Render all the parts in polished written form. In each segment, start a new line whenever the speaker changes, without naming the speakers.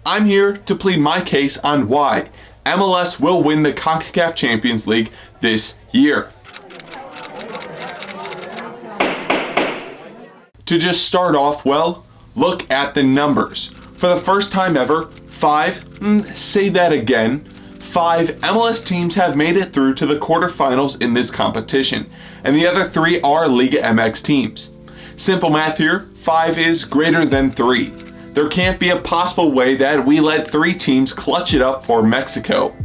I'm here to plead my case on why MLS will win the CONCACAF Champions League this year. To just start off, well, look at the numbers. For the first time ever, five MLS teams have made it through to the quarterfinals in this competition, and the other 3 are Liga MX teams. Simple math here, 5 is greater than 3. There can't be a possible way that we let 3 teams clutch it up for Mexico,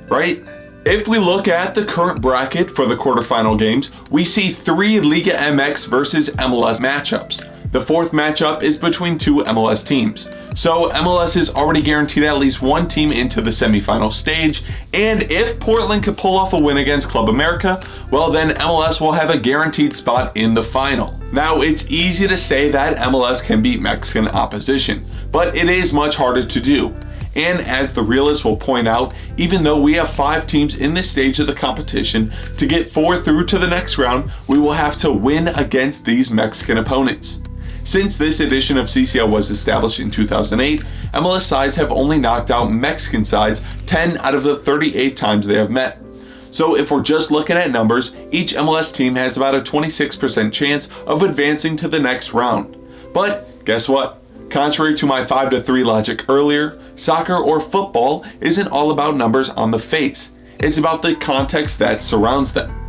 right? If we look at the current bracket for the quarterfinal games, we see 3 Liga MX versus MLS matchups. The 4th matchup is between 2 MLS teams. So MLS is already guaranteed at least 1 team into the semifinal stage, and if Portland could pull off a win against Club America, well then MLS will have a guaranteed spot in the final. Now it's easy to say that MLS can beat Mexican opposition, but it is much harder to do. And as the realists will point out, even though we have 5 teams in this stage of the competition, to get 4 through to the next round, we will have to win against these Mexican opponents. Since this edition of CCL was established in 2008, MLS sides have only knocked out Mexican sides 10 out of the 38 times they have met. So if we're just looking at numbers, each MLS team has about a 26% chance of advancing to the next round. But guess what? Contrary to my 5-3 logic earlier, soccer or football isn't all about numbers on the face. It's about the context that surrounds them.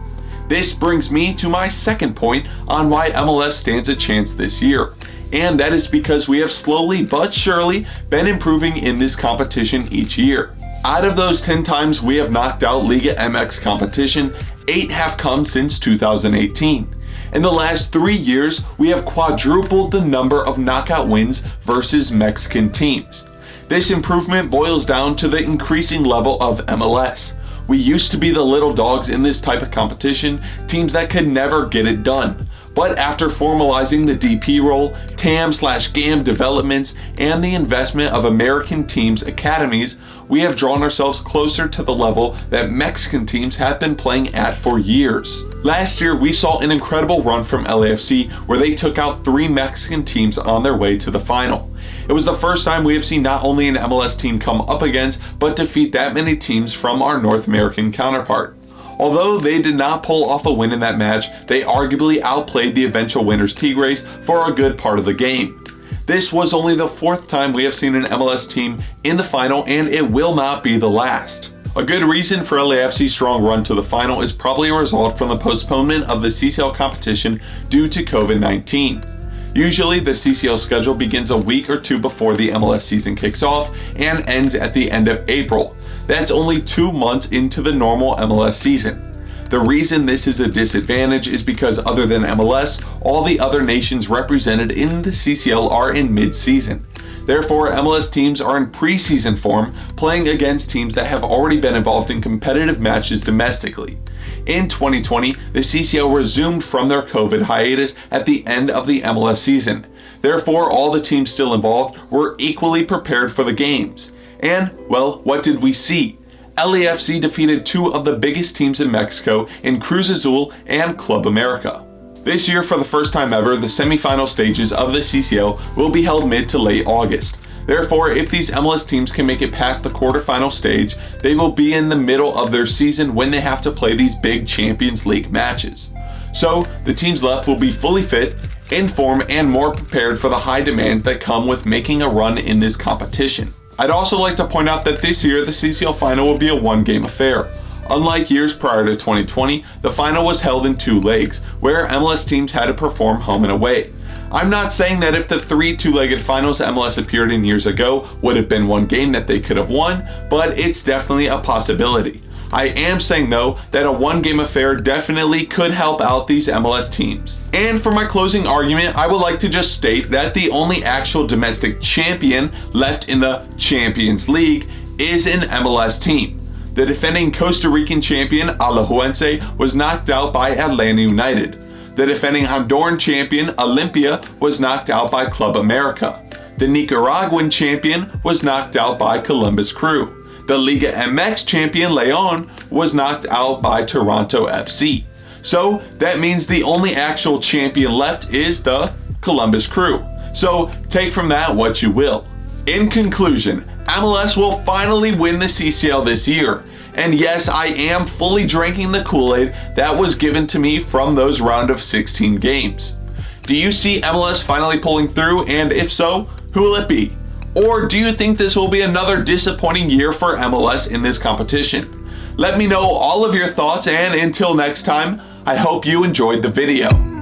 This brings me to my second point on why MLS stands a chance this year, and that is because we have slowly but surely been improving in this competition each year. Out of those 10 times we have knocked out Liga MX competition, 8 have come since 2018. In the last 3 years, we have quadrupled the number of knockout wins versus Mexican teams. This improvement boils down to the increasing level of MLS. We used to be the little dogs in this type of competition, teams that could never get it done. But after formalizing the DP role, TAM/GAM developments, and the investment of American teams' academies, we have drawn ourselves closer to the level that Mexican teams have been playing at for years. Last year, we saw an incredible run from LAFC where they took out 3 Mexican teams on their way to the final. It was the first time we have seen not only an MLS team come up against, but defeat that many teams from our North American counterpart. Although they did not pull off a win in that match, they arguably outplayed the eventual winners Tigres for a good part of the game. This was only the 4th time we have seen an MLS team in the final, and it will not be the last. A good reason for LAFC's strong run to the final is probably a result from the postponement of the CCL competition due to COVID-19. Usually the CCL schedule begins a week or 2 before the MLS season kicks off and ends at the end of April. That's only 2 months into the normal MLS season. The reason this is a disadvantage is because other than MLS, all the other nations represented in the CCL are in mid-season. Therefore, MLS teams are in preseason form, playing against teams that have already been involved in competitive matches domestically. In 2020, the CCL resumed from their COVID hiatus at the end of the MLS season. Therefore, all the teams still involved were equally prepared for the games. And, well, what did we see? LAFC defeated 2 of the biggest teams in Mexico in Cruz Azul and Club America. This year, for the first time ever, the semifinal stages of the CCL will be held mid to late August. Therefore, if these MLS teams can make it past the quarterfinal stage, they will be in the middle of their season when they have to play these big Champions League matches. So, the teams left will be fully fit, in form, and more prepared for the high demands that come with making a run in this competition. I'd also like to point out that this year the CCL final will be a 1-game affair. Unlike years prior to 2020, the final was held in 2 legs, where MLS teams had to perform home and away. I'm not saying that if the 3 two-legged finals MLS appeared in years ago would have been 1 game that they could have won, but it's definitely a possibility. I am saying though that a 1-game affair definitely could help out these MLS teams. And for my closing argument, I would like to just state that the only actual domestic champion left in the Champions League is an MLS team. The defending Costa Rican champion Alajuelense was knocked out by Atlanta United. The defending Honduran champion Olimpia was knocked out by Club America. The Nicaraguan champion was knocked out by Columbus Crew. The Liga MX champion Leon was knocked out by Toronto FC. So that means the only actual champion left is the Columbus Crew. So take from that what you will. In conclusion, MLS will finally win the CCL this year. And yes, I am fully drinking the Kool-Aid that was given to me from those round of 16 games. Do you see MLS finally pulling through, and if so, who will it be? Or do you think this will be another disappointing year for MLS in this competition? Let me know all of your thoughts, and until next time, I hope you enjoyed the video.